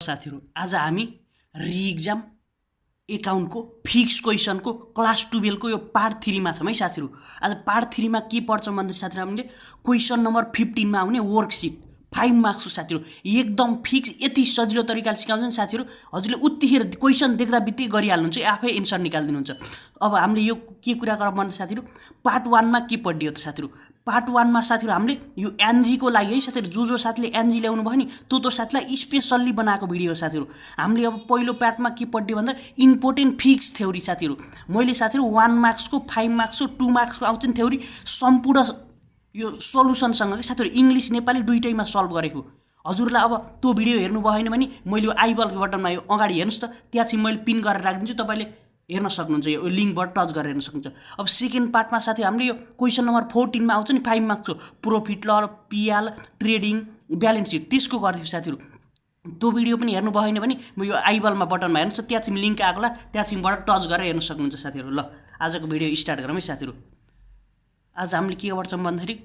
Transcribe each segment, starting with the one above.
साथीहरु आज हामी रि-एक्जाम एकाउन्टको फिक्स क्वेसनको क्लास 12 को यो पार्ट 3 मा छौं है साथीहरु। आज पार्ट 3 मा के पढ्छौं भन्दा साथीहरु हामीले क्वेसन नम्बर 15 मा आउने वर्कशीट 5 मार्क्स साथीहरु एकदम फिक्स यति सजिलो तरिकाले सिकाउँछन् साथीहरु। हजुरले उतिखेर क्वेसन देख्दा बित्तिकै गरिहाल्नुहुन्छ, आफै एन्सर निकाल्दिनुहुन्छ। अब हामीले यो के कुरा गरौँ भन्दा साथीहरु पार्ट 1 मा के पढियो त साथीहरु। पार्ट 1 मा साथीहरु हामीले यो एनजी को लागि है साथीहरु जो साथीले एनजी ल्याउनु भयो नि त्यो साथीलाई स्पेशल्ली बनाएको भिडियो हो साथीहरु। हामीले अब पहिलो पार्टमा के पढ्यो भन्दा इम्पोर्टेन्ट फिक्स थ्योरी साथीहरु। मैले साथीहरु 1 मार्क्स को 5 मार्क्स को 2 मार्क्स को आउँछ नि थ्योरी सम्पूर्ण यो सोलुसन सँग के साथीहरु इंग्लिश नेपाली दुईटैमा सल्भ गरेको। हजुरलाई अब त्यो भिडियो हेर्नु भएन भने मैले यो आई बटन बटनमा यो अगाडि हेर्नुस् त, त्यहाँ चाहिँ मैले पिन गरेर राखिदिन्छु, तपाईले हेर्न सक्नुहुन्छ, यो लिंकबाट टच गरेर हेर्न सक्नुहुन्छ। अब सेकेन्ड पार्टमा साथी हामीले यो क्वेसन नम्बर 14 मा आउँछ नि 5 मार्क्सको प्रॉफिट लर पीएल ट्रेडिङ ब्यालेन्स शीट त्यसको गर्दिछु साथीहरु। त्यो भिडियो पनि हेर्नु भएन भने म यो आई बटनमा हेर्नुस्, त्यहाँ चाहिँ लिंक आगोला, त्यहाँ चाहिँ बाट टच गरेर हेर्न सक्नुहुन्छ साथीहरु। ल आजको भिडियो स्टार्ट गरौँ है साथीहरु। आज हामीले के गर्छौं भन्दाखेरि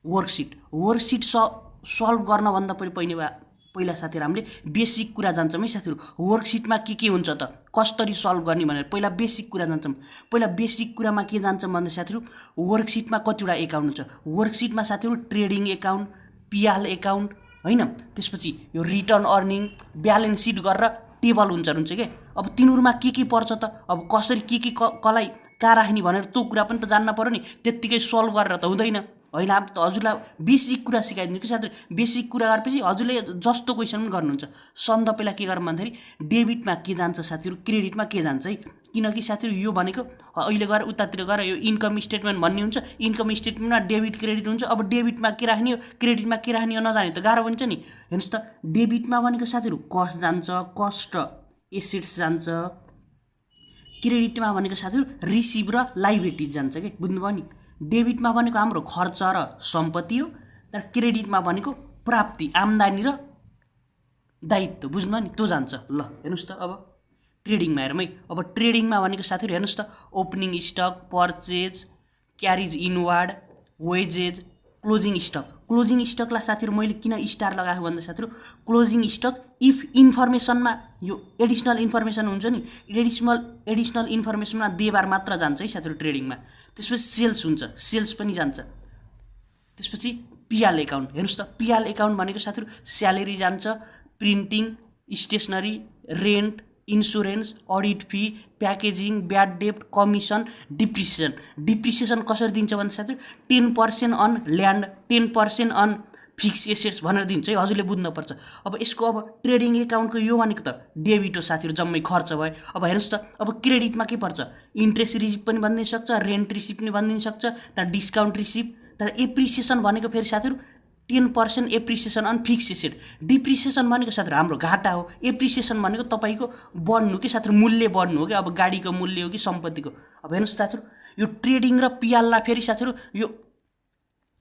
वर्कशीट सल्भ गर्न भन्दा पहिला साथीहरु हामीले बेसिक कुरा जान्छौं है साथीहरु। वर्कशीटमा के हुन्छ त, कसरी सल्भ गर्ने भनेर पहिला बेसिक कुरा जान्छौं। पहिला बेसिक कुरामा के जान्छौं भन्दा साथीहरु वर्कशीटमा कतिवटा एकाउन्ट हुन्छ। वर्कशीटमा साथीहरु ट्रेडिङ एकाउन्ट, पीएल एकाउन्ट हैन, त्यसपछि यो रिटर्न अर्निङ ब्यालेन्स शीट गरेर टेबल हुन्छ के। अब तिनीहरुमा के पर्छ त, अब कसरी के कलाई कहाँ राख्ने भनेर त्यो कुरा पनि त जान्न पर्यो नि, त्यतिकै सल्भ गरेर त हुँदैन हैन। अब त हजुरलाई बेसिक कुरा सिकाइदिन्छु कि साथीहरु। बेसिक कुरा गरेपछि हजुरले जस्तो क्वेसन पनि गर्नुहुन्छ। सन्द पहिला के गरौँ भन्दाखेरि डेबिटमा के जान्छ साथीहरु, क्रेडिटमा के जान्छ है। किनकि साथीहरु यो भनेको अहिले गएर उतातिर गएर यो इन्कम स्टेटमेन्ट भन्ने हुन्छ, इन्कम स्टेटमेन्टमा डेबिट क्रेडिट हुन्छ। अब डेबिटमा के राख्ने हो क्रेडिटमा के राख्ने हो नजाने त गाह्रो हुन्छ नि। हेर्नुस् त डेबिटमा भनेको साथीहरु कस्ट जान्छ, कस्ट एसेट्स जान्छ। क्रेडिटमा भनेको साथीहरु रिसिभ र लायबिलिटी जान्छ के, बुझ्नुभयो नि। डेबिटमा भनेको हाम्रो खर्च र सम्पत्ति हो, तर क्रेडिटमा भनेको प्राप्ति आम्दानी र दायित्व, बुझ्नुभयो नि, त्यो जान्छ। ल हेर्नुस् त अब ट्रेडिङमा हेरौँ है। अब ट्रेडिङमा भनेको साथीहरु हेर्नुस् त opening stock, purchase, carriage inward, wages, closing stock. Closing स्टकलाई साथीहरु मैले किन स्टार लगाएको भन्दा साथीहरु क्लोजिङ स्टक इफ इन्फर्मेसनमा यो एडिशनल इन्फर्मेसन हुन्छ नि, एडिशनल इन्फर्मेसनमा देबार मात्र जान्छ है साथीहरु ट्रेडिङमा। त्यसपछि सेल्स हुन्छ, सेल्स पनि जान्छ। त्यसपछि पीएल एकाउन्ट हेर्नुस् त पीएल एकाउन्ट भनेको साथीहरु स्यालेरी जान्छ, printing, stationery, rent, insurance, audit fee, packaging, bad डेब्ट, कमिसन, डिप्रिसिएसन कसरी दिन्छ भन्दा साथीहरु 10% on land, 10% on fix assets भनेर दिन्छ है, हजुरले बुझ्नुपर्छ। अब यसको अब ट्रेडिङ एकाउन्टको यो भनेको त डेबिट हो साथीहरु, जम्मै खर्च भयो। अब हेर्नुस् त अब क्रेडिटमा के पर्छ, इन्ट्रेस्ट रिसिभ पनि भनिदिन सक्छ, रेन्ट रिसिभ पनि भनिदिन सक्छ, तर डिस्काउन्ट रिसिभ, तर एप्रिसिएसन भनेको फेरि साथीहरु 10% appreciation on fix asset. Depreciation भनेको साथीहरु हाम्रो घाटा हो, एप्रिसिएसन भनेको तपाईको बढ्नु कि साथीहरु मूल्य बढ्नु हो कि, अब गाडीको मूल्य हो कि सम्पत्तिको। अब हेर्नुस् साथीहरु यो ट्रेडिङ र पीएल ला फेरि साथीहरु यो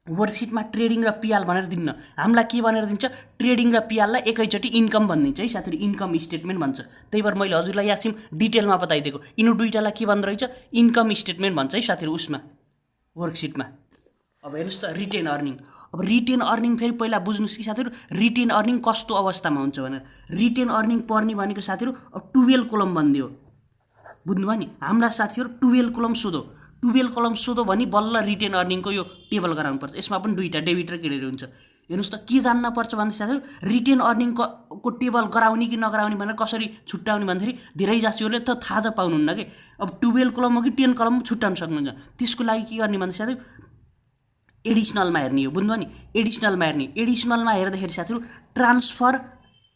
वर्कशीटमा ट्रेडिङ र पीएल भनेर दिन्न, हामीलाई के भनेर दिन्छ ट्रेडिङ र पीएल लाई एकैचोटी इन्कम भनिदिन्छ है साथीहरु, इन्कम स्टेटमेन्ट भन्छ। त्यही भएर मैले हजुरलाई यहाँ चाहिँ डिटेलमा बताइदिएको, यिनी दुईटालाई के भन्दो रहेछ इन्कम स्टेटमेन्ट भन्छ है साथीहरु उसमा वर्कशीटमा। अब हेर्नुस् त रिटेन अर्निङ। अब रिटेन अर्निङ फेरि पहिला बुझ्नुस् कि साथीहरु रिटेन अर्निङ कस्तो अवस्थामा हुन्छ भनेर। रिटेन अर्निङ पर्ने भनेको साथीहरु अब 12 कलम बन्दियो, बुझ्नुभयो नि। हामीलाई साथीहरु 12 कलम सोधो, 12 कलम सोधो भनी बल्ल रिटेन अर्निङको यो टेबल गराउनु पर्छ। यसमा पनि दुईटा डेबिट र क्रेडिट हुन्छ। हेर्नुस् त के जान्न पर्छ भन्दा साथीहरु रिटेन अर्निङको टेबल गराउने कि नगराउने भनेर कसरी छुट्याउने भन्दाखेरि धेरै जासिहरूले त थाहा छ पाउनुहुन्न के। अब 12 कलम हो कि 10 कलम छुट्याउन सक्नुहुन्छ। त्यसको लागि के गर्ने भन्दा साथीहरु एडिशनलमा हेर्ने हो, बुझ्नुभयो नि। एडिशनलमा हेर्ने, एडिशनलमा हेर्दाखेरि साथीहरु ट्रान्सफर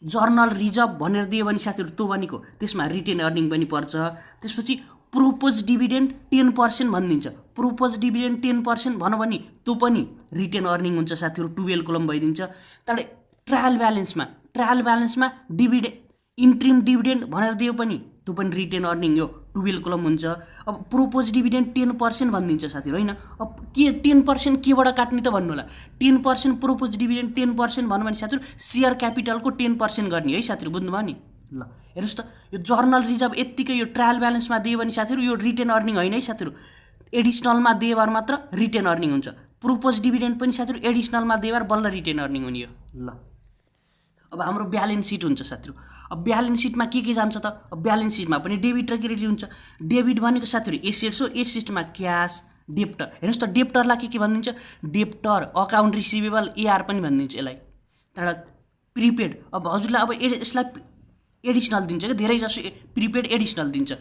जर्नल रिजर्भ भनेर दियो भने साथीहरु त्यो भनेको त्यसमा रिटेन अर्निङ पनि पर्छ। त्यसपछि प्रोपोज डिभिडेन्ड 10% भनिदिन्छ, प्रोपोज डिभिडेन्ड 10% भनौँ भने त्यो पनि रिटेन अर्निङ हुन्छ साथीहरु, 12 कलम भइदिन्छ। तर ट्रायल ब्यालेन्समा डिभिडेन्ड इन्ट्रिम डिभिडेन्ड भनेर दियो पनि त्यो पनि रिटेन अर्निङ हो, 12 कलम हुन्छ। अब प्रोपोज डिभिडेन्ड 10% भनिदिन्छ साथीहरु हैन। अब के 10% केबाट काट्ने त भन्नु होला, 10% प्रोपोज डिभिडेन्ड 10% भन्नु भने साथीहरु शेयर क्यापिटलको 10% गर्ने है साथीहरु, बुझ्नुभयो नि। ल हेर्नुस् त यो जर्नल रिजर्भ यतिकै यो ट्रायल ब्यालेन्समा दियो भने साथीहरु यो रिटेन अर्निङ होइन है साथीहरु, एडिशनलमा दिएबार मात्र रिटेन अर्निङ हुन्छ। प्रोपोज डिभिडेन्ड पनि साथीहरु एडिशनलमा दिएबार बल्ल रिटेन अर्निङ हुने हो। ल अब हाम्रो ब्यालेन्स सिट हुन्छ साथीहरु। अब ब्यालेन्स सिटमा के जान्छ त? अब ब्यालेन्स सिटमा पनि डेबिट र क्रेडिट हुन्छ। डेबिट भनेको साथीहरु एसेट्स हो, एसेट्समा क्याश, डेप्टर। हेर्नुस् त डेप्टरलाई के भनिन्छ? डेप्टर, अकाउन्ट रिसिभेबल, एआर पनि भनिन्छ यसलाई। त्यहाँबाट प्रिपेड, अब हजुरलाई अब यसलाई एडिसनल दिन्छ के, धेरै जसो प्रिपेड एडिसनल दिन्छ।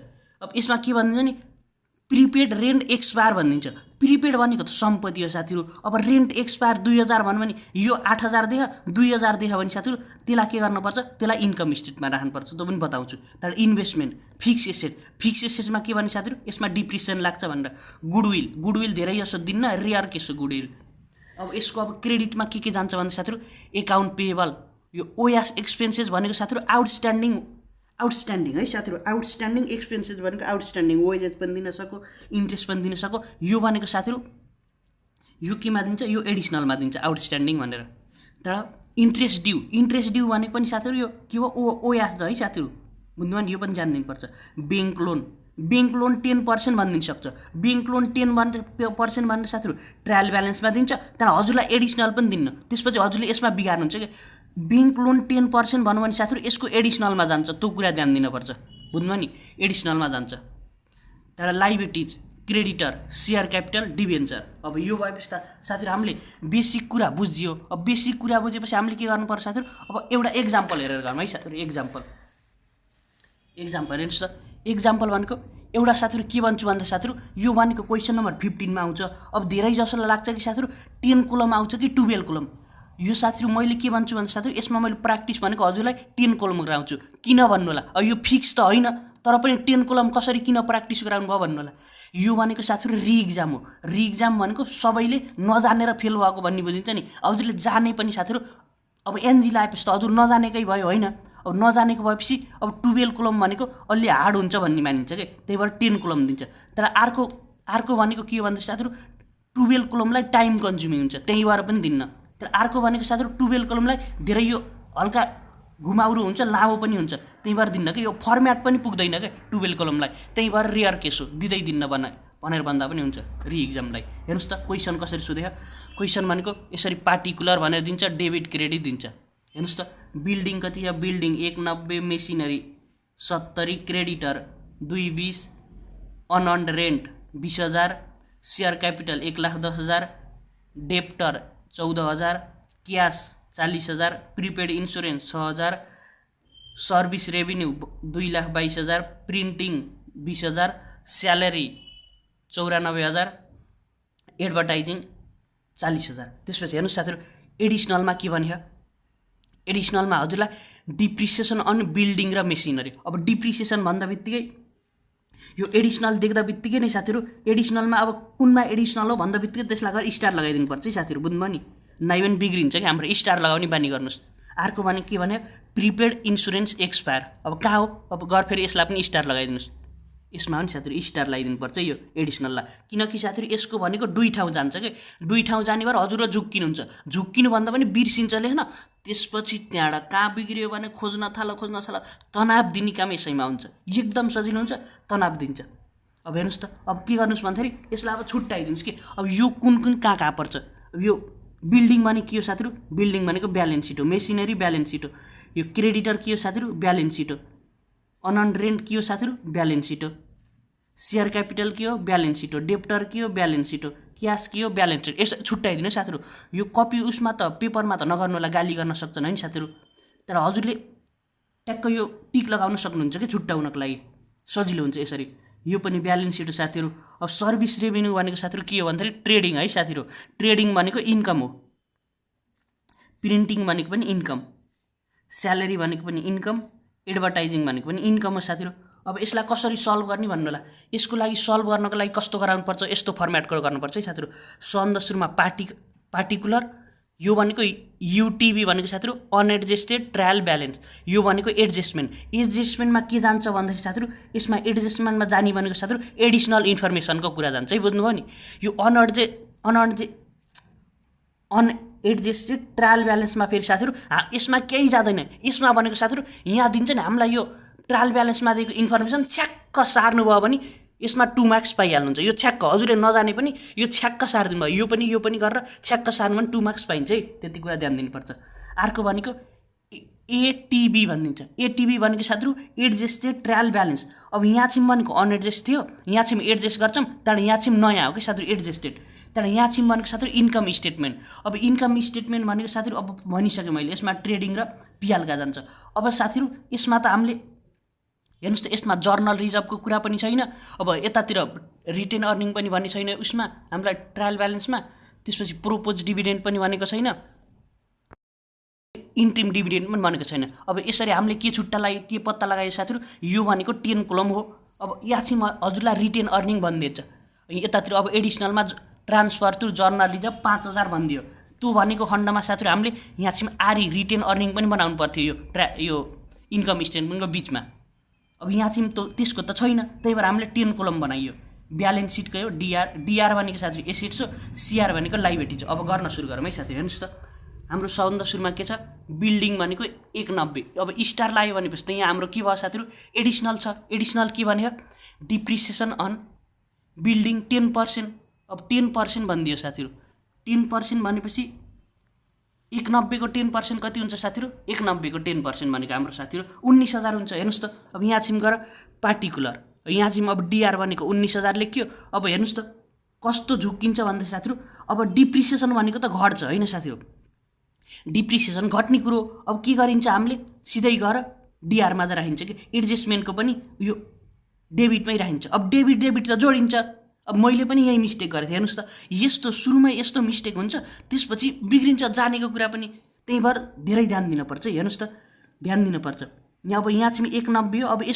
अब यसमा के भनिन्छ नि, प्रिपेड रेन्ट एक्सपायर भनिदिन्छ। प्रिपेड भनेको त सम्पत्ति हो साथीहरु। अब रेन्ट एक्सपायर 2000 भन्नु भने यो 8000 देख 2000 देख भने साथीहरु त्यसलाई के गर्नुपर्छ? त्यसलाई इन्कम स्टेटमा राख्नुपर्छ। त्यो पनि बताउँछु। त्यहाँबाट इन्भेस्टमेन्ट, फिक्स एसेट, फिक्स एसेटमा के भने साथीहरु यसमा डिप्रिसिएसन लाग्छ भनेर। गुडविल, गुडविल धेरै जसो दिन्न, रेयर केस हो गुडविल। अब यसको अब क्रेडिटमा के जान्छ भने साथीहरु एकाउन्ट पेएबल, यो ओएस एक्सपेन्सेस भनेको साथीहरु आउटस्ट्यान्डिङ है साथीहरु। आउटस्ट्यान्डिङ एक्सपेन्सेस भनेको आउटस्ट्यान्डिङ वेजेस पनि दिन सको, इन्ट्रेस्ट पनि दिन सको। यो भनेको साथीहरु यो केमा दिन्छ? यो एडिसनलमा दिन्छ आउटस्ट्यान्डिङ भनेर। तर इन्ट्रेस्ट ड्यू, इन्ट्रेस्ट ड्यू भनेको पनि साथीहरु यो के हो? ओएस है साथीहरु। बुझ्नुभयो नि? यो पनि जान्दिनु पर्छ। बैंक लोन, बैंक लोन 10% भनिदिन सक्छ। बैंक लोन 10% भनेर साथीहरु ट्रायल ब्यालेन्समा दिन्छ। तर हजुरलाई एडिसनल पनि दिन्न। त्यसपछि हजुरले यसमा बिगार्नुहुन्छ के, बैंक लोन 10% भन्नु भने साथीहरु यसको एडिसनलमा जान्छ। त्यो कुरा ध्यान दिनुपर्छ। बुझ्नुभयो नि? एडिसनलमा जान्छ। तर liabilities, creditor, share capital, debenture. अब यो व्यवस्था साथीहरु हामीले बेसिक कुरा बुझ्यो। अब बेसिक कुरा बुझेपछि हामीले के गर्नुपर्छ साथीहरु? अब एउटा एक्जाम्पल हेरेर गरौँ है साथीहरु। एक्जाम्पल हेर्नुस् त। एक्जाम्पल भनेको एउटा साथीहरु के भन्छु भन्दा साथीहरु यो भनेको क्वेशन नम्बर 15 मा आउँछ। अब धेरै जसोलाई लाग्छ कि साथीहरु 10 कोलम आउँछ कि 12 कोलम। यो साथीहरु मैले के भन्छु भन्दा साथीहरु यसमा मैले प्र्याक्टिस भनेको हजुरलाई 10 कोलम गराउँछु। किन भन्नु होला? अब यो फिक्स त होइन, तर पनि 10 कोलम कसरी किन प्र्याक्टिस गराउनु भयो भन्नु होला। यो भनेको साथीहरु रि-एक्जाम हो। रि-एक्जाम भनेको सबैले नजानेर फेल भएको भन्ने बुझिन्छ नि। हजुरले जाने पनि साथीहरु अब एनजी लाएपछि त हजुर नजानेकै भयो होइन। अब नजानेको भएपछि अब 12 कोलम भनेको अलि हार्ड हुन्छ भन्ने मानिन्छ के, त्यही भएर 10 कोलम दिन्छ। तर अर्को भनेको के हो भन्दा साथीहरु 12 कोलमलाई टाइम कन्ज्युमिङ हुन्छ, त्यही भएर पनि दिन्न। तर अर्को भनेको साथीहरु 12 कोलमलाई धेरै यो हल्का घुमाउरो हुन्छ, लामो पनि हुन्छ, त्यही भएर दिन्न के। यो फर्म्याट पनि पुग्दैन के 12 कोलमलाई, त्यही भएर रेयर केस हो, दिँदै दिन्न भनेर भन्दा पनि हुन्छ रि-एक्जामलाई। हेर्नुस् त क्वेशन कसरी सोधेको। क्वेशन भनेको यसरी पार्टिकुलर भनेर दिन्छ, डेबिट क्रेडिट दिन्छ। हेर्नुस् त बिल्डिङ कति छ? Building 190, machinery 70, creditor 220, unearned rent 20,000, share capital 1,10,000, debtor 14,000, cash 40,000, prepaid insurance 6,000, service revenue 2,22,000, printing 20,000, salary 94,000, advertising 40,000। त्यसपछि हेर्नुस् साथीहरु एडिसनलमा के भन्यो? एडिसनलमा हजुरलाई डिप्रिसिएसन अन बिल्डिङ र मेसिनरी। अब डिप्रिसिएसन भन्दा बित्तिकै यो एडिसनल देख्दा बित्तिकै नै साथीहरु एडिसनलमा अब कुनमा एडिसनल हो भन्दा बित्तिकै त्यसलाई गएर स्टार लगाइदिनु पर्छ है साथीहरु। बुझ्नुभयो नि? नाइ पनि बिग्रिन्छ कि हाम्रो स्टार लगाउने बानी गर्नुस्। अर्को भने के भने प्रिपेड इन्स्योरेन्स एक्सपायर। अब कहाँ हो? अब गएर फेरि यसलाई पनि स्टार लगाइदिनुस्। यसमा पनि साथीहरु स्टार लगाइदिनु पर्छ यो एडिसनललाई, किनकि साथीहरु यसको भनेको दुई ठाउँ जान्छ के। दुई ठाउँ जाने भएर हजुर झुक्किनुहुन्छ। झुक्किनु भन्दा पनि बिर्सिन्छ लेख्न। त्यसपछि त्यहाँबाट कहाँ बिग्रियो भने खोज्न थाल। तनाव दिने काम यसैमा हुन्छ। एकदम सजिलो हुन्छ, तनाव दिन्छ। अब हेर्नुस् त अब के गर्नुस् भन्दाखेरि यसलाई अब छुट्टाइदिनुस् कि अब यो कुन कहाँ पर्छ। अब यो बिल्डिङ भने के हो साथीहरु? बिल्डिङ भनेको ब्यालेन्स सिट हो। मेसिनरी ब्यालेन्स सिट हो। यो क्रेडिटर के हो साथीहरु? ब्यालेन्स सिट हो। अनअर्न्ड रेन्ट के हो साथीहरु? ब्यालेन्स सिट हो। शेयर क्यापिटल के हो? ब्यालेन्स सिट हो। डेप्टर के हो? ब्यालेन्स सिट हो। क्याश के हो? Balance seat. यसो छुट्टाइदिनु साथीहरु। यो कपी उसमा त पेपरमा त नगर्नु होला, गाली गर्न सक्छन् हैन साथीहरु। तर हजुरले ट्याक्क यो टिक लगाउन सक्नुहुन्छ के छुट्टाउनको लागि, सजिलो हुन्छ यसरी। यो पनि ब्यालेन्स सिट हो साथीहरु। अब सर्भिस रेभिन्यू भनेको साथीहरु के हो भन्दाखेरि ट्रेडिङ है साथीहरु। ट्रेडिङ भनेको इन्कम हो। प्रिन्टिङ भनेको पनि इन्कम, स्यालेरी भनेको पनि इन्कम, एडभर्टाइजिङ भनेको पनि इन्कम हो साथीहरु। अब यसलाई कसरी सल्भ गर्ने भन्नु होला। यसको लागि सल्भ गर्नको लागि कस्तो गराउनुपर्छ? यस्तो फर्म्याटको गर्नुपर्छ है साथीहरु। सन्द सुरुमा पार्टिकुलर, यो भनेको युटिबी भनेको साथीहरु अनएडजस्टेड ट्रायल ब्यालेन्स। यो भनेको एडजस्टमेन्टमा के जान्छ भन्दाखेरि साथीहरु यसमा एडजस्टमेन्टमा जाने भनेको साथीहरु एडिसनल इन्फर्मेसनको कुरा जान्छ है। बुझ्नुभयो नि? यो अनएडजस्टेड ट्रायल ब्यालेन्समा फेरि साथीहरु यसमा केही जाँदैन। यसमा भनेको साथीहरु यहाँ दिन्छ नि हामीलाई यो ट्रायल ब्यालेन्समा दिएको इन्फर्मेसन छ्याक्क सार्नु भयो भने यसमा 2 मार्क्स पाइहाल्नुहुन्छ। यो छ्याक्क हजुरले नजाने पनि यो छ्याक्क सार्दिनु भयो, यो पनि गरेर छ्याक्क सार्नु भने 2 मार्क्स पाइन्छ है। त्यति कुरा ध्यान दिनुपर्छ। अर्को भनेको एटिबी भनिदिन्छ। एटिबी भनेको साथीहरू एडजस्टेड ट्रायल ब्यालेन्स। अब यहाँ चाहिँ भनेको अनएडजस्ट थियो, यहाँ चाहिँ एडजस्ट गर्छौँ, त्यहाँबाट यहाँ चाहिँ नयाँ हो कि साथीहरू एडजस्टेड। त्यहाँबाट यहाँ चाहिँ भनेको साथीहरू इन्कम स्टेटमेन्ट। अब इन्कम स्टेटमेन्ट भनेको साथीहरू अब भनिसकेँ मैले, यसमा ट्रेडिङ र पिहाल्का जान्छ। अब साथीहरू यसमा त हामीले हेर्नुहोस् त, यसमा जर्नल रिजर्भको कुरा पनि छैन, अब यतातिर रिटेन अर्निङ पनि भन्ने छैन उसमा हामीलाई ट्रायल ब्यालेन्समा। त्यसपछि प्रोपोज डिभिडेन्ड पनि भनेको छैन, इन्ट्रिम डिभिडेन्ड पनि भनेको छैन। अब यसरी हामीले के छुट्टा लाग्यो, के पत्ता लगायो साथीहरू, यो भनेको 10 कोलम हो। अब यहाँ चाहिँ हजुरलाई रिटेन अर्निङ भनिदिन्छ। यतातिर अब एडिसनलमा ट्रान्सफर टु जर्नल रिजर्भ 5000 भनिदियो। त्यो भनेको खण्डमा साथीहरू हामीले यहाँ चाहिँ आरी रिटेन अर्निङ पनि बनाउनु पर्थ्यो यो इन्कम स्टेटमेन्टको बिचमा। अब यहाँ चाहिँ त्यसको त छैन, त्यही भएर हामीले 10 कोलम बनाइयो। ब्यालेन्स सिटको यो डिआर भनेको साथीहरू एसेट्स हो, सिआर भनेको लाइबिलिटिज हो। अब गर्न सुरु गरौँ है साथी। हेर्नुहोस् त, हाम्रो सबभन्दा सुरुमा के छ, बिल्डिङ भनेको 190। अब स्टार लाग्यो भनेपछि त यहाँ हाम्रो के भयो साथीहरू, एडिसनल छ। एडिसनल के भन्यो, डिप्रिसिएसन अन बिल्डिङ 10%। अब 10% भनिदियो साथीहरू। 10% भनेपछि 190 को 10% कति हुन्छ साथीहरू, 190 को 10% भनेको हाम्रो साथीहरू 19000 हुन्छ। हेर्नुहोस् त, अब यहाँ चाहिँ गएर पार्टिकुलर, यहाँ चाहिँ अब डिआर भनेको 19000 लेख्यो। अब हेर्नुहोस् त कस्तो झुक्किन्छ भन्दा साथीहरू, अब डिप्रिसिएसन भनेको त घट्छ होइन साथीहरू, डिप्रिसिएसन घट्ने कुरो। अब के गरिन्छ, हामीले सिधै गएर डिआरमा चाहिँ राखिन्छ कि एडजस्टमेन्टको पनि यो डेबिटमै राखिन्छ। अब डेबिट त जोडिन्छ। अब मैले पनि यही मिस्टेक गरेको थिएँ। हेर्नुहोस् त, यस्तो सुरुमै यस्तो मिस्टेक हुन्छ, त्यसपछि बिग्रिन्छ जानेको कुरा पनि। त्यही भएर धेरै ध्यान दिनुपर्छ। हेर्नुहोस् त, ध्यान दिनुपर्छ। यहाँ अब यहाँ चाहिँ 190 हो। अब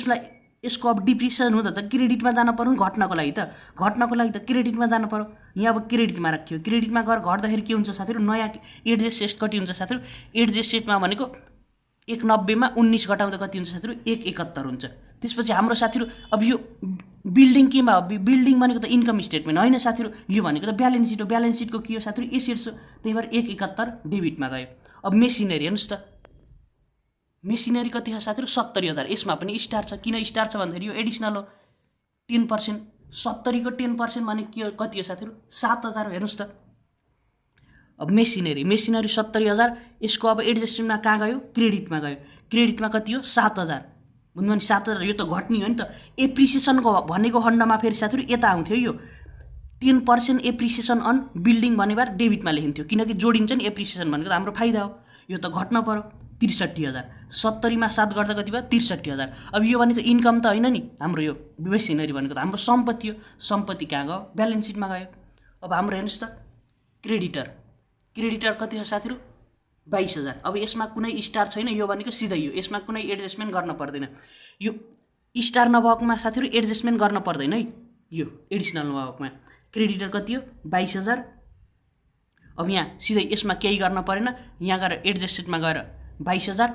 यसको अब डिप्रिसिएसन हुँदा त क्रेडिटमा जानु पर्यो, घट्नको लागि त क्रेडिटमा जानु पर्यो। यहाँ अब क्रेडिटमा राख्यो, क्रेडिटमा गएर घट्दाखेरि के हुन्छ साथीहरू, नयाँ एडजस्टेड कति हुन्छ साथीहरू, एडजस्टेडमा भनेको 190 मा 19 घटाउँदा कति हुन्छ साथीहरू, 171 हुन्छ। त्यसपछि हाम्रो साथीहरू अब यो बिल्डिङ केमा हो, बिल्डिङ भनेको त इन्कम स्टेटमेन्ट होइन साथीहरू, यो भनेको त ब्यालेन्स सिट हो। ब्यालेन्स सिटको के हो साथीहरू, एसेट्स हो। त्यही भएर 171 डेबिटमा गयो। अब मेसिनरी हेर्नुहोस् त, मेसिनरी कति छ साथीहरू, 70000। यसमा पनि स्टार छ। किन स्टार छ भन्दाखेरि यो एडिसनल हो, 10%। 70 को 10% भने के हो, कति हो साथीहरू, 7000 हो। हेर्नुहोस् त, अब मेसिनरी 70000, यसको अब एडजस्टमेन्टमा कहाँ गयो, क्रेडिटमा गयो। क्रेडिटमा कति हो, 7000 भन्नु भने 7000। यो त घट्ने हो नि त। एप्रिसिएसनको भनेको खण्डमा फेरि साथीहरू यता आउँथ्यो, यो 10% एप्रिसिएसन अन बिल्डिङ भनेर डेबिटमा लेखिन्थ्यो, किनकि जोडिन्छ नि एप्रिसिएसन भनेको त हाम्रो फाइदा हो। यो त घट्न पर्यो, 63000। 70 मा 7 गर्दा कति भयो, 63000। अब यो भनेको इन्कम त होइन नि हाम्रो, यो मेसिनरी भनेको त हाम्रो सम्पत्ति हो। सम्पत्ति कहाँ गयो, ब्यालेन्स सिटमा गयो। अब हाम्रो हेर्नुहोस् त, क्रेडिटर कति छ साथीहरू, 22000। अब यसमा कुनै स्टार छैन, यो भनेको सिधै हो, यसमा कुनै एडजस्टमेन्ट गर्न पर्दैन। यो स्टार नभएकोमा साथीहरू एडजस्टमेन्ट गर्न पर्दैन है, यो एडिसनल नभएकोमा। क्रेडिटर कति हो, 22000। अब यहाँ सिधै यसमा केही गर्न परेन, यहाँ गएर एडजस्टेडमा गएर 22000।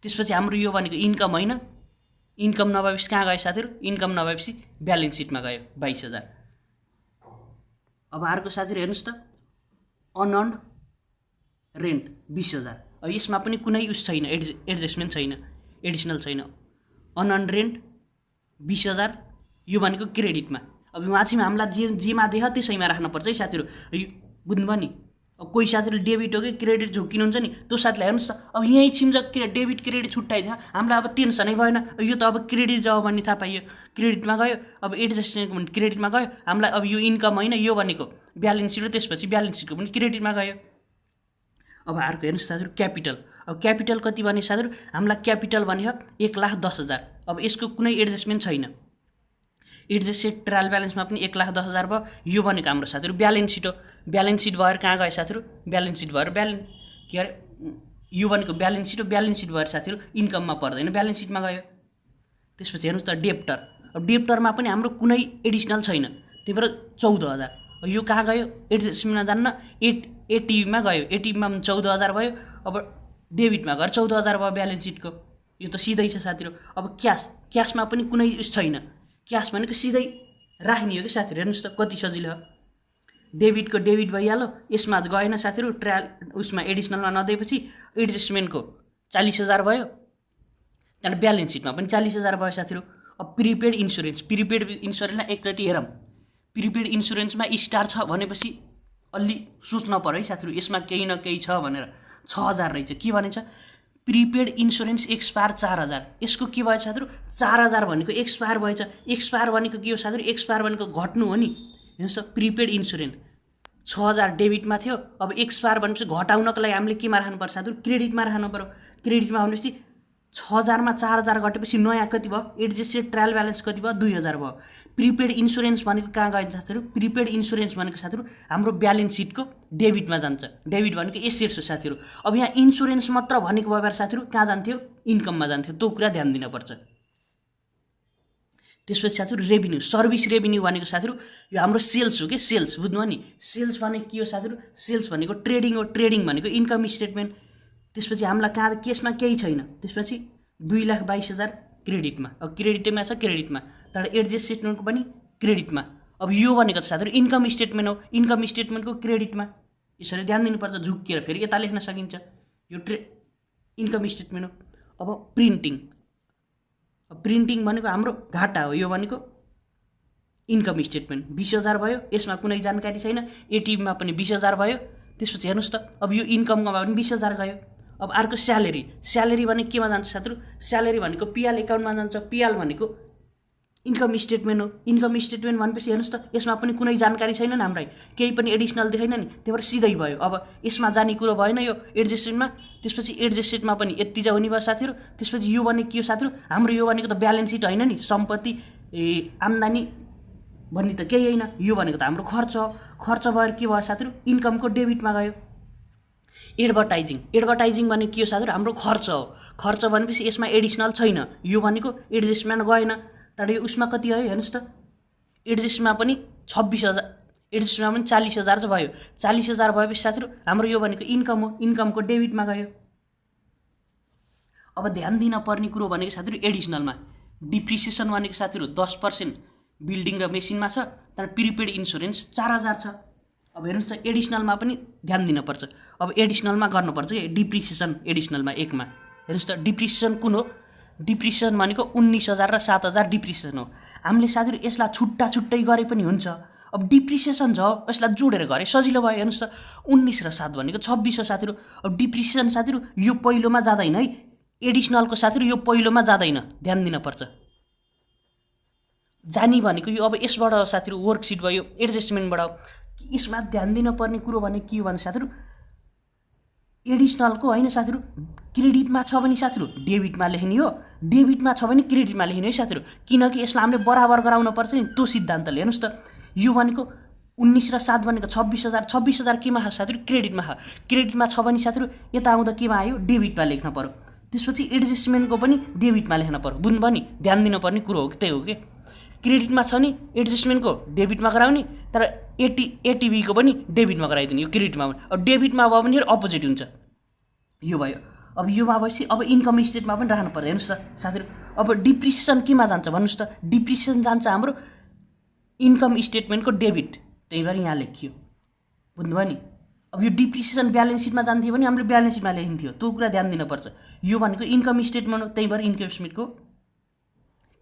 त्यसपछि हाम्रो यो भनेको इन्कम होइन, इन्कम नभएपछि कहाँ गयो साथीहरू, इन्कम नभएपछि ब्यालेन्स सिटमा गयो 22000। अब अर्को साथीहरू हेर्नुहोस् त, अनअर्न्ड रेन्ट 20000। अब यसमा पनि कुनै उस छैन, एडजस्टमेन्ट छैन, एडिसनल छैन। अनअर्न्ड रेन्ट 20000, यो भनेको क्रेडिटमा। अब उहाँ चाहिँ हामीलाई जेमा देख त्यसैमा राख्नुपर्छ है साथीहरू, बुझ्नुभयो नि। अब कोही साथीहरूले डेबिट हो कि क्रेडिट झुक्किनुहुन्छ नि, त्यो साथीलाई हेर्नुहोस् त, अब यहीँ छिम्छ डेबिट क्रेडिट छुट्टाइदियो, हामीलाई अब टेन्सनै भएन। यो त अब क्रेडिट जाओ भन्ने थाहा पाइयो, क्रेडिटमा गयो। अब एडजस्टमेन्ट क्रेडिटमा गयो, हामीलाई अब यो इन्कम होइन, यो भनेको ब्यालेन्स सिट हो। त्यसपछि ब्यालेन्स सिटको पनि क्रेडिटमा गयो। अब अर्को हेर्नुहोस् साथीहरू, क्यापिटल। अब क्यापिटल कति भने साथीहरू, हामीलाई क्यापिटल भनेको 1,10,000। अब यसको कुनै एडजस्टमेन्ट छैन। एडजस्टेड ट्रायल ब्यालेन्समा पनि 1,10,000 भयो। यो भनेको हाम्रो साथीहरू ब्यालेन्स सिट हो। ब्यालेन्स सिट भएर कहाँ गयो साथीहरू, ब्यालेन्स सिट भएर के अरे, यो भनेको ब्यालेन्स सिट हो। ब्यालेन्स सिट भएर साथीहरू इन्कममा पर्दैन, ब्यालेन्स सिटमा गयो। त्यसपछि हेर्नुहोस् त, डेप्टर। अब डेप्टरमा पनि हाम्रो कुनै एडिसनल छैन, त्यही भएर 14000। यो कहाँ गयो, एडजस्टमेन्टमा जान्न, एटिभीमा गयो। एटिभीमा 14000 भयो। अब डेबिटमा गएर 14000 भयो ब्यालेन्स सिटको। यो त सिधै छ साथीहरू। अब क्यासमा पनि कुनै उस छैन, क्यास भनेको सिधै राख्ने हो कि साथीहरू। हेर्नुहोस् त कति सजिलो हो, डेबिटको डेबिट भइहाल्यो, यसमा गएन साथीहरू, ट्रायल उसमा एडिसनलमा नदिएपछि एडजस्टमेन्टको 40000 भयो, त्यहाँबाट ब्यालेन्स सिटमा पनि 40000 भयो साथीहरू। अब प्रिपेड इन्सुरेन्सलाई एकचोटि हेरौँ। प्रिपेड इन्सुरेन्समा स्टार छ भनेपछि अलि सोच्न पर्यो है साथीहरू, यसमा केही न केही छ भनेर। 6000 रहेछ। के भनेछ, प्रिपेड इन्सुरेन्स एक्सपायर 4000। यसको के भयो साथीहरु 4000 भनेको एक्सपायर भएछ। एक्सपायर भनेको के हो साथीहरु एक्सपायर भनेको घट्नु हो नि। हेर्नुस् प्रिपेड इन्सुरेन्स 6000 डेबिटमा थियो अब एक्सपायर भनेपछि घटाउनको लागि हामीले केमा राख्नु पर्छ साथीहरु क्रेडिटमा राख्नु पर्यो। क्रेडिटमा भनेपछि 6000 मा 4000 घटेपछि नयाँ कति भयो एडजस्टेड ट्रायल ब्यालेन्स कति भयो 2000 भयो। प्रिपेड इन्सुरेन्स भनेको कहाँ गयो साथीहरु प्रिपेड इन्सुरेन्स भनेको साथीहरु हाम्रो ब्यालेन्स सिटको डेबिटमा जान्छ। डेबिट भनेको एसेट्स हो साथीहरु। अब यहाँ इन्सुरेन्स मात्र भनेको भएर साथीहरु कहाँ जान्थ्यो इन्कममा जान्थ्यो। त्यो कुरा ध्यान दिन पर्छ। त्यसपछि साथीहरु रेभिन्यू सर्भिस रेभिन्यू भनेको साथीहरु यो हाम्रो सेल्स हो के सेल्स बुझ्नुभयो नि। सेल्स भनेको के हो साथीहरु सेल्स भनेको ट्रेडिङ हो। ट्रेडिङ भनेको इन्कम स्टेटमेन्ट। त्यसपछि हामीलाई कहाँ केसमा केही छैन। त्यसपछि 2,22,000 क्रेडिटमा। अब क्रेडिटमा छ क्रेडिटमा तर एडजस्ट स्टेटमेन्टको पनि क्रेडिटमा। अब यो भनेको साथीहरु इन्कम स्टेटमेन्ट हो। इन्कम स्टेटमेन्टको क्रेडिटमा। यसरी ध्यान दिनुपर्छ झुक्किएर फेरि यता लेख्न सकिन्छ। यो इन्कम स्टेटमेन्ट हो। अब प्रिन्टिङ प्रिन्टिङ भनेको हाम्रो घाटा हो। यो भनेको इन्कम स्टेटमेन्ट 20000 भयो। यसमा कुनै जानकारी छैन। एटिएममा पनि 20000 भयो। त्यसपछि हेर्नुस् त अब यो इन्कममा पनि 20000 गयो। अब अर्को स्यालेरी स्यालेरी भनेको केमा जान्छ साथीहरु स्यालेरी भनेको पिएल एकाउन्टमा जान्छ। पिएल भनेको इन्कम स्टेटमेन्ट हो। इन्कम स्टेटमेन्ट भनेपछि हेर्नुस् त यसमा पनि कुनै जानकारी छैन नि हामीलाई केही पनि एडिसनल देखाइन नि त्यही भएर सिधै भयो। अब यसमा जाने कुरो भएन यो एडजस्टमेन्टमा। त्यसपछि एडजस्टेडमा पनि यति जा हुने भयो साथीहरु। त्यसपछि यो भनेको के हो साथीहरु हाम्रो यो भनेको त ब्यालेन्स सिट हैन नि सम्पत्ति आम्दानी भन्ने त केही हैन। यो भनेको त हाम्रो खर्च हो। खर्च भएर के भयो साथीहरु इन्कमको डेबिटमा गयो। एडभर्टाइजिङ भनेको के हो साथीहरु हाम्रो खर्च हो। खर्च भनेपछि यसमा एडिसनल छैन। यो भनेको एडजस्टमेन्ट गएन तर यो उसमा कति आयो हेर्नुस् त एडजस्टमा पनि 26000 एडजस्टमा पनि 40000 चाहिँ भयो। 40000 भएपछि साथीहरु हाम्रो यो भनेको इन्कम हो। इन्कमको डेबिटमा गयो। अब ध्यान दिन पर्ने कुरो भनेको साथीहरु एडिसनलमा डिप्रिसिएसन भनेको साथीहरु 10% बिल्डिङ र मेसिनमा छ तर प्रिपेड इन्सुरेन्स 4000 छ। अब हेर्नुस् त एडिसनलमा पनि ध्यान दिन पर्छ। अब एडिसनलमा गर्नुपर्छ के डिप्रिसिएसन एडिसनलमा एकमा हेर्नुस् त डिप्रिसिएसन कुन हो डिप्रिसिएसन भनेको 19000 र 7000 डिप्रिसिएसन हो। हामीले साथीहरु यसलाई छुट्टा छुट्टै गरे पनि हुन्छ। अब डिप्रिसिएसन छ यसलाई जोडेर गरे सजिलो भयो। हेर्नुस् त 19 र 7 भनेको 26 हो साथीहरु। अब डिप्रिसिएसन साथीहरु यो पहिलोमा जादैन है एडिसनलको साथीहरु यो पहिलोमा जादैन ध्यान दिन पर्छ। जानी भनेको यो अब यसबाट साथीहरु वर्कसिट भयो एडजस्टमेन्टबाट यसमा ध्यान दिन पर्ने कुरो भने के हो भने साथीहरु एडिसनलको हैन साथीहरु क्रेडिटमा छ भने साथीहरु डेबिटमा लेख्ने हो। डेबिटमा छ भने क्रेडिटमा लेख्ने है साथीहरु किनकि यसलाई हामीले बराबर गराउन पर्छ नि त्यो सिद्धान्तले। हेर्नुस् त यो भनेको 19 र 7 भनेको 26000 26000 केमा छ साथीहरु क्रेडिटमा छ। क्रेडिटमा छ भने साथीहरु यता आउँदा केमा आयो डेबिटमा लेख्न पर्यो। त्यसपछि एडजस्टमेन्टको पनि डेबिटमा लेख्न पर्यो। बुझ्नुभयो नि ध्यान दिन पर्ने कुरो हो त्यही हो के क्रेडिटमा छ नि एडजस्टमेन्टको डेबिटमा गराउने तर एटिबीको पनि डेबिटमा गराइदिने यो क्रेडिटमा। अब डेबिटमा भयो भने अपोजिट हुन्छ। यो भयो। अब योमा भएपछि अब इन्कम स्टेटमा पनि राख्नु पर्यो। हेर्नुस् त साथीहरु अब डिप्रिसिएसन केमा जान्छ भन्नुस् त डिप्रिसिएसन जान्छ हाम्रो इन्कम स्टेटमेन्टको डेबिट त्यही भएर यहाँ लेखियो। बुझ्नुभयो नि। अब यो डिप्रिसिएसन ब्यालेन्स सिटमा जान्थ्यो भने हामीले ब्यालेन्स सिटमा लेखिन्थ्यो त्यो कुरा ध्यान दिन पर्छ। यो भनेको इन्कम स्टेटमेन्ट हो त्यही भएर इन्कम स्टेटमेन्टको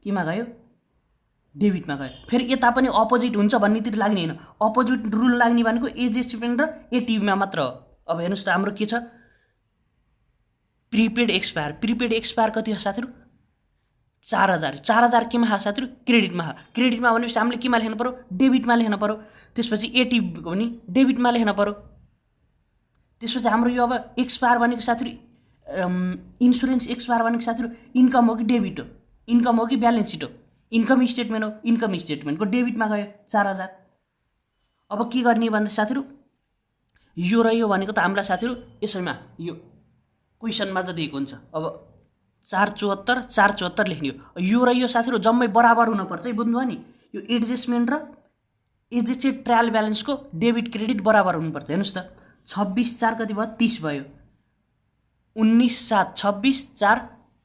केमा गयो डेबिटमा गयो। फेरि यता पनि अपोजिट हुन्छ भन्नेतिर लाग्ने हैन। अपोजिट रुल लाग्ने भनेको एडजस्टमेन्ट र एटिबीमा मात्र हो। अब हेर्नुस् त हाम्रो के छ प्रिपेड एक्सपायर कति हो साथीहरु 4000 4000 केमा छ साथीहरु क्रेडिटमा छ। क्रेडिटमा भनेपछि हामीले केमा लेख्न पर्यो डेबिटमा लेख्न पर्यो। त्यसपछि एटिबी पनि डेबिटमा लेख्न पर्यो। त्यसपछि हाम्रो यो अब एक्सपायर भनेको साथीहरु इन्सुरेन्स एक्सपायर भनेको साथीहरु इन्कम हो कि डेबिट हो इन्कम हो कि ब्यालेन्स सिट हो इन्कम स्टेटमेन्ट हो। इन्कम स्टेटमेन्टको डेबिटमा गयो 4000। अब के गर्ने भन्दा साथीहरु यो र यो भनेको त हामीलाई साथीहरु यसैमा यो क्वेशनमा चाहिँ दिएको हुन्छ। अब 474 लेख्ने हो। यो र यो साथीहरु जम्मै बराबर हुन पर्छ है बुझ्नुभयो नि। यो एडजस्टमेन्ट र एडजस्टेड ट्रायल ब्यालेन्सको डेबिट क्रेडिट बराबर हुनु पर्छ। हेर्नुस् त 26 4 कति भयो 30 भयो। 19 7 26 4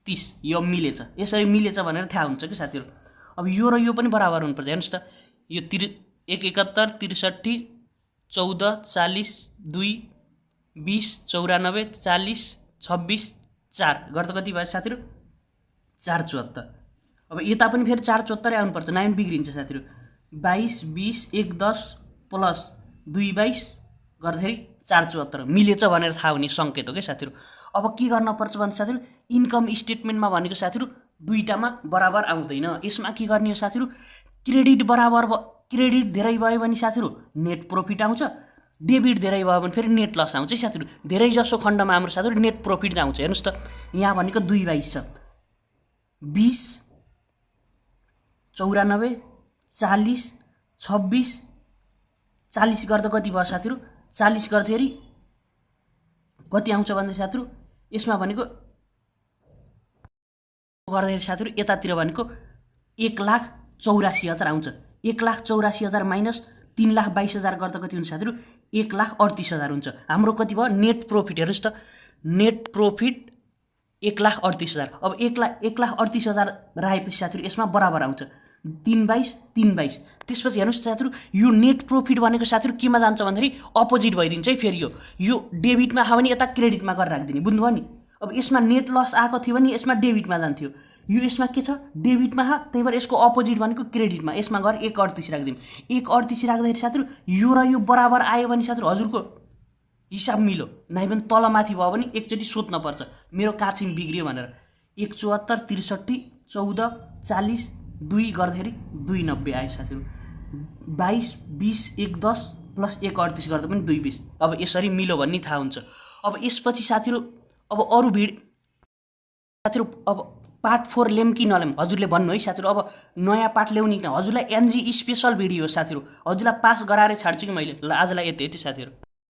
30 यो मिलेछ। यसरी मिलेछ भनेर थाहा हुन्छ के साथीहरु। अब यो र यो पनि बराबर हुनु पर्छ। हेर्नुस् त यो 171 63 14 40 2 20 94 40 26 4 गर्दा कति भयो साथीहरु 474। अब यता पनि फेरि 474 आउनु पर्छ 9 बिग्रिन्छ साथीहरु। 22 20 1 10 प्लस 2 22 गर्दाखेरि 474 मिलेछ भनेर थाहा हुने सङ्केत हो क्या साथीहरू। अब के गर्न पर्छ भने साथीहरू इन्कम स्टेटमेन्टमा भनेको साथीहरू दुईटामा बराबर आउँदैन। यसमा के गर्ने हो साथीहरू क्रेडिट धेरै भयो भने साथीहरू नेट प्रफिट आउँछ, डेबिट धेरै भयो भने फेरि नेट लस आउँछ साथीहरू। धेरै जसो खण्डमा हाम्रो साथीहरू नेट प्रफिट आउँछ। हेर्नुहोस् त यहाँ भनेको 2/22 छ, 20 94 40 26 40 गर्दा कति भयो साथीहरू 40 गर्दाखेरि कति आउँछ भन्दा साथीहरू यसमा भनेको गर्दाखेरि साथीहरू यतातिर भनेको 1,84,000 आउँछ। 1,84,000 माइनस 3,22,000 गर्दा कति हुन्छ साथीहरू 1,38,000 हुन्छ। हाम्रो कति भयो नेट प्रफिट। हेर्नुहोस् त नेट प्रफिट 1,38,000। अब 1,38,000 राखेपछि साथीहरू यसमा बराबर आउँछ 3/22 3/22। त्यसपछि हेर्नुहोस् साथीहरू यो नेट प्रफिट भनेको साथीहरू केमा जान्छ भन्दाखेरि अपोजिट भइदिन्छ है। फेरि यो डेबिटमा आयो भने यता क्रेडिटमा गरेर राखिदिने, बुझ्नुभयो नि। अब यसमा नेट लस आएको थियो भने यसमा डेबिटमा जान्थ्यो, यो यसमा के छ डेबिटमा हा, त्यही भएर यसको अपोजिट भनेको क्रेडिटमा। यसमा गएर 1,38 राखिदिउँ। 1,38 राख्दाखेरि साथीहरू यो र यो बराबर आयो भने साथीहरू हजुरको हिसाब मिलो, नाइ पनि तलमाथि भयो भने एकचोटि सोध्न पर्छ मेरो काछिम बिग्रियो भनेर। 174 63 14 40 2 गर्दाखेरि 290 आयो साथीहरू। 22 20 1 10 प्लस 1,38 गर्दा पनि 220। अब यसरी मिलो भन्ने थाहा हुन्छ। अब यसपछि साथीहरू अब अरू साथीहरू अब पार्ट 4 ल्याउँ कि नल्याउँ हजुरले भन्नु है साथीहरू। अब नयाँ पार्ट ल्याउने हजुरलाई एनजी स्पेसल भिडियो हो साथीहरू, हजुरलाई पास गराएर छाड्छु कि मैले। ल आजलाई यति साथीहरू।